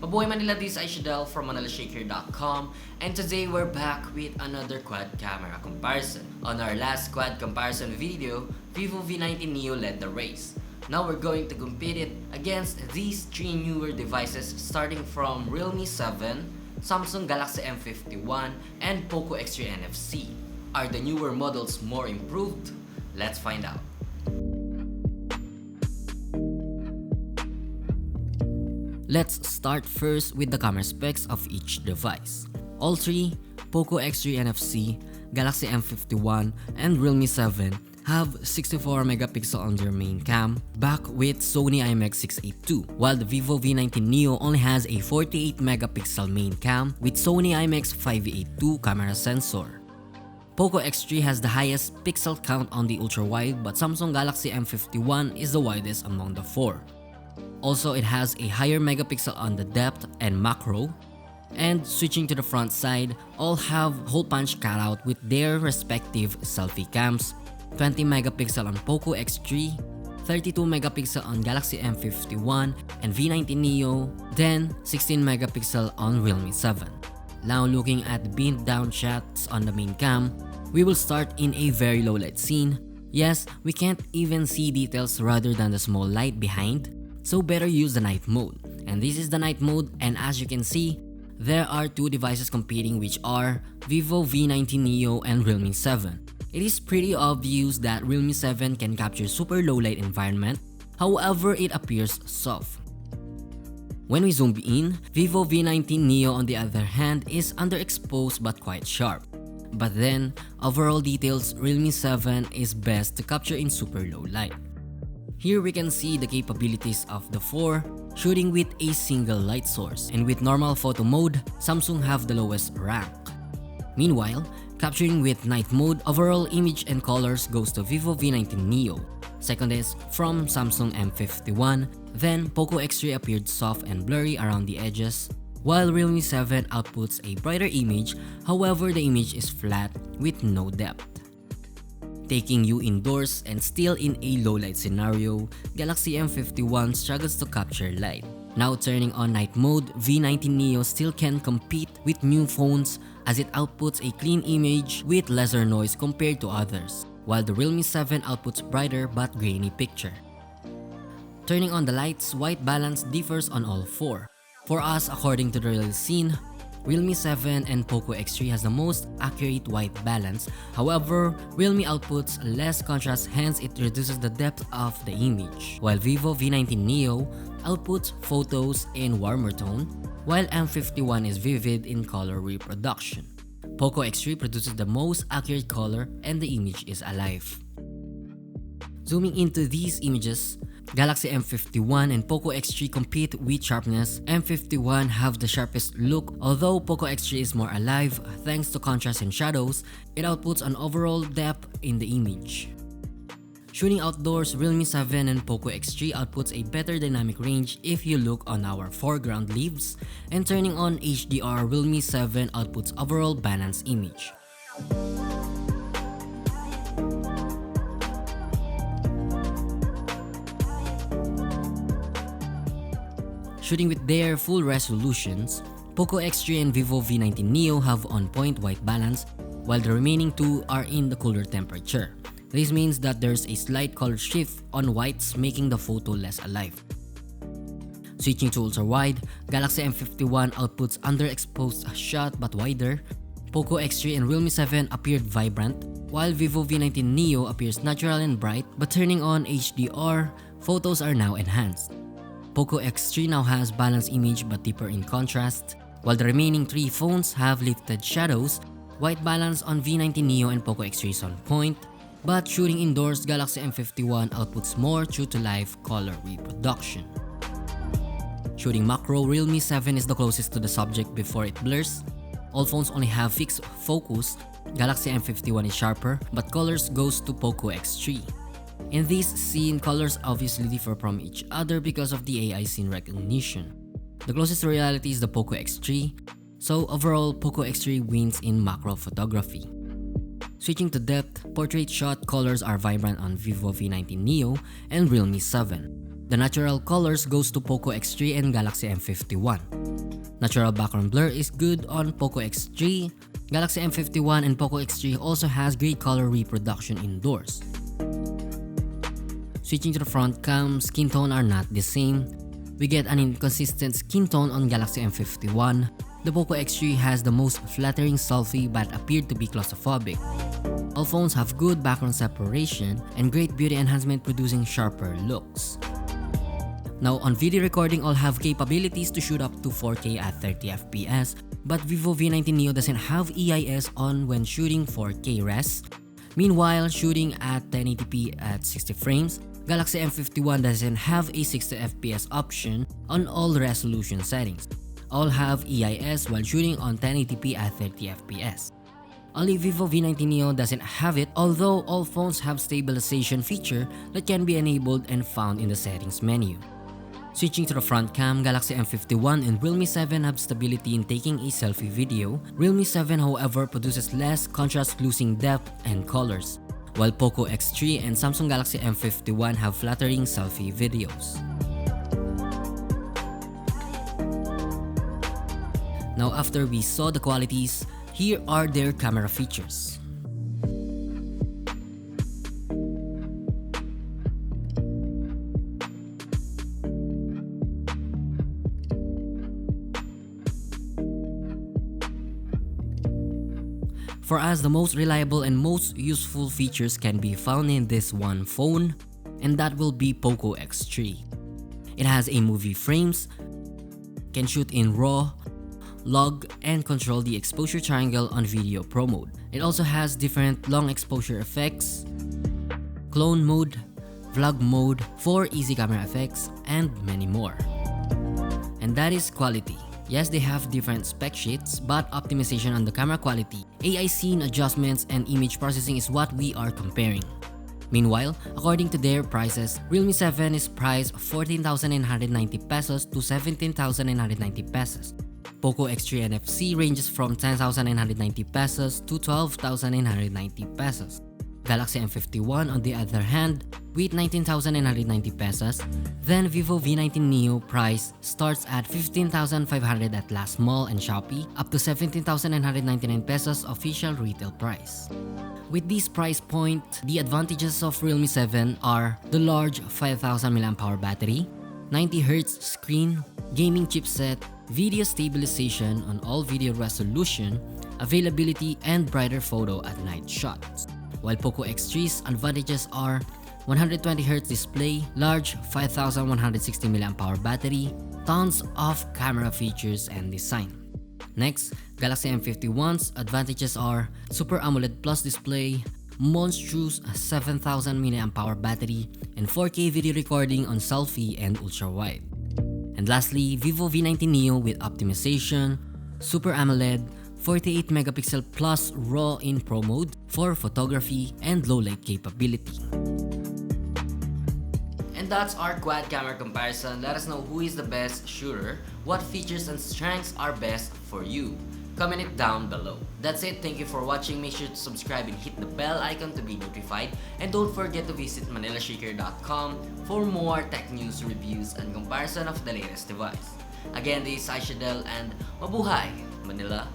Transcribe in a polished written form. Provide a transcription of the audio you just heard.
Mabuhay Manila, this is Aishadel from ManilaShaker.com, and today we're back with another quad camera comparison. On our last quad comparison video, Vivo V19 Neo led the race. Now we're going to compete it against these three newer devices starting from Realme 7, Samsung Galaxy M51, and Poco X3 NFC. Are the newer models more improved? Let's find out. Let's start first with the camera specs of each device. All three, Poco X3 NFC, Galaxy M51, and Realme 7 have 64 megapixel on their main cam, back with Sony IMX682, while the Vivo V19 Neo only has a 48 megapixel main cam with Sony IMX582 camera sensor. Poco X3 has the highest pixel count on the ultrawide, but Samsung Galaxy M51 is the widest among the four. Also, it has a higher megapixel on the depth and macro. And switching to the front side, all have hole punch cutout with their respective selfie cams. 20 megapixel on Poco X3, 32 megapixel on Galaxy M51 and V19 Neo, then 16 megapixel on Realme 7. Now looking at the beamed down shots on the main cam, we will start in a very low light scene. Yes, we can't even see details rather than the small light behind, so better use the night mode. And this is the night mode, and as you can see, there are two devices competing, which are Vivo V19 Neo and Realme 7. It is pretty obvious that Realme 7 can capture super low light environment, however it appears soft. When we zoom in, Vivo V19 Neo on the other hand is underexposed but quite sharp. But then, overall details, Realme 7 is best to capture in super low light. Here we can see the capabilities of the four, shooting with a single light source, and with normal photo mode, Samsung have the lowest rank. Meanwhile, capturing with night mode, overall image and colors goes to Vivo V19 Neo. Second is from Samsung M51, then Poco X3 appeared soft and blurry around the edges, while Realme 7 outputs a brighter image, however the image is flat with no depth. Taking you indoors and still in a low light scenario, Galaxy M51 struggles to capture light. Now turning on night mode, V19 Neo still can compete with new phones as it outputs a clean image with lesser noise compared to others, while the Realme 7 outputs brighter but grainy picture. Turning on the lights, white balance differs on all four. For us, according to the real scene, Realme 7 and Poco X3 has the most accurate white balance. However, Realme outputs less contrast, hence it reduces the depth of the image, while Vivo V19 Neo outputs photos in warmer tone, while M51 is vivid in color reproduction. Poco X3 produces the most accurate color and the image is alive. Zooming into these images, Galaxy M51 and Poco X3 compete with sharpness. M51 have the sharpest look, although Poco X3 is more alive thanks to contrast and shadows. It outputs an overall depth in the image. Shooting outdoors, Realme 7 and Poco X3 outputs a better dynamic range if you look on our foreground leaves, and turning on HDR, Realme 7 outputs overall balanced image. Shooting with their full resolutions, Poco X3 and Vivo V19 Neo have on-point white balance, while the remaining two are in the cooler temperature. This means that there's a slight color shift on whites, making the photo less alive. Switching to ultra-wide, Galaxy M51 outputs underexposed shot but wider. Poco X3 and Realme 7 appeared vibrant, while Vivo V19 Neo appears natural and bright, but turning on HDR, photos are now enhanced. Poco X3 now has balanced image but deeper in contrast, while the remaining three phones have lifted shadows. White balance on V19 Neo and Poco X3 is on point, but shooting indoors, Galaxy M51 outputs more true to life color reproduction. Shooting macro, Realme 7 is the closest to the subject before it blurs. All phones only have fixed focus. Galaxy M51 is sharper, but colors goes to Poco X3. In this scene, colors obviously differ from each other because of the AI scene recognition. The closest to reality is the Poco X3, so overall Poco X3 wins in macro photography. Switching to depth, portrait shot colors are vibrant on Vivo V19 Neo and Realme 7. The natural colors goes to Poco X3 and Galaxy M51. Natural background blur is good on Poco X3. Galaxy M51 and Poco X3 also has great color reproduction indoors. Switching to the front cam, skin tone are not the same. We get an inconsistent skin tone on Galaxy M51. The Poco X3 has the most flattering selfie but appeared to be claustrophobic. All phones have good background separation and great beauty enhancement producing sharper looks. Now on video recording, all have capabilities to shoot up to 4K at 30 FPS, but Vivo V19 Neo doesn't have EIS on when shooting 4K res. Meanwhile, shooting at 1080p at 60 frames, Galaxy M51 doesn't have a 60 FPS option on all resolution settings. All have EIS while shooting on 1080p at 30 FPS. Only Vivo V19 Neo doesn't have it, although all phones have stabilization feature that can be enabled and found in the settings menu. Switching to the front cam, Galaxy M51 and Realme 7 have stability in taking a selfie video. Realme 7 however produces less contrast losing depth and colors, while Poco X3 and Samsung Galaxy M51 have flattering selfie videos. Now after we saw the qualities, here are their camera features. For us, the most reliable and most useful features can be found in this one phone, and that will be Poco X3. It has a movie frames, can shoot in RAW, log, and control the exposure triangle on video pro mode. It also has different long exposure effects, clone mode, vlog mode, 4 easy camera effects, and many more. And that is quality. Yes, they have different spec sheets, but optimization on the camera quality, AI scene adjustments, and image processing is what we are comparing. Meanwhile, according to their prices, Realme 7 is priced 14,990 pesos to 17,990 pesos. Poco X3 NFC ranges from 10,990 pesos to 12,990 pesos. Galaxy M51 on the other hand, with 19,990 pesos, then Vivo V19 Neo price starts at 15,500 at Last Mall and Shopee, up to 17,999 pesos official retail price. With this price point, the advantages of Realme 7 are the large 5,000 mAh battery, 90Hz screen, gaming chipset, video stabilization on all video resolution, availability, and brighter photo at night shots. While Poco X3's advantages are 120Hz display, large 5160 mAh battery, tons of camera features and design. Next, Galaxy M51's advantages are Super AMOLED Plus display, monstrous 7000 mAh battery, and 4K video recording on selfie and ultra-wide. And lastly, Vivo V19 Neo with optimization, Super AMOLED, 48 megapixel plus RAW in Pro mode for photography and low light capability. And that's our quad camera comparison. Let us know who is the best shooter, what features and strengths are best for you. Comment it down below. That's it, thank you for watching. Make sure to subscribe and hit the bell icon to be notified. And don't forget to visit manilashakir.com for more tech news, reviews, and comparison of the latest device. Again, this is Aishadel and mabuhay, Manila!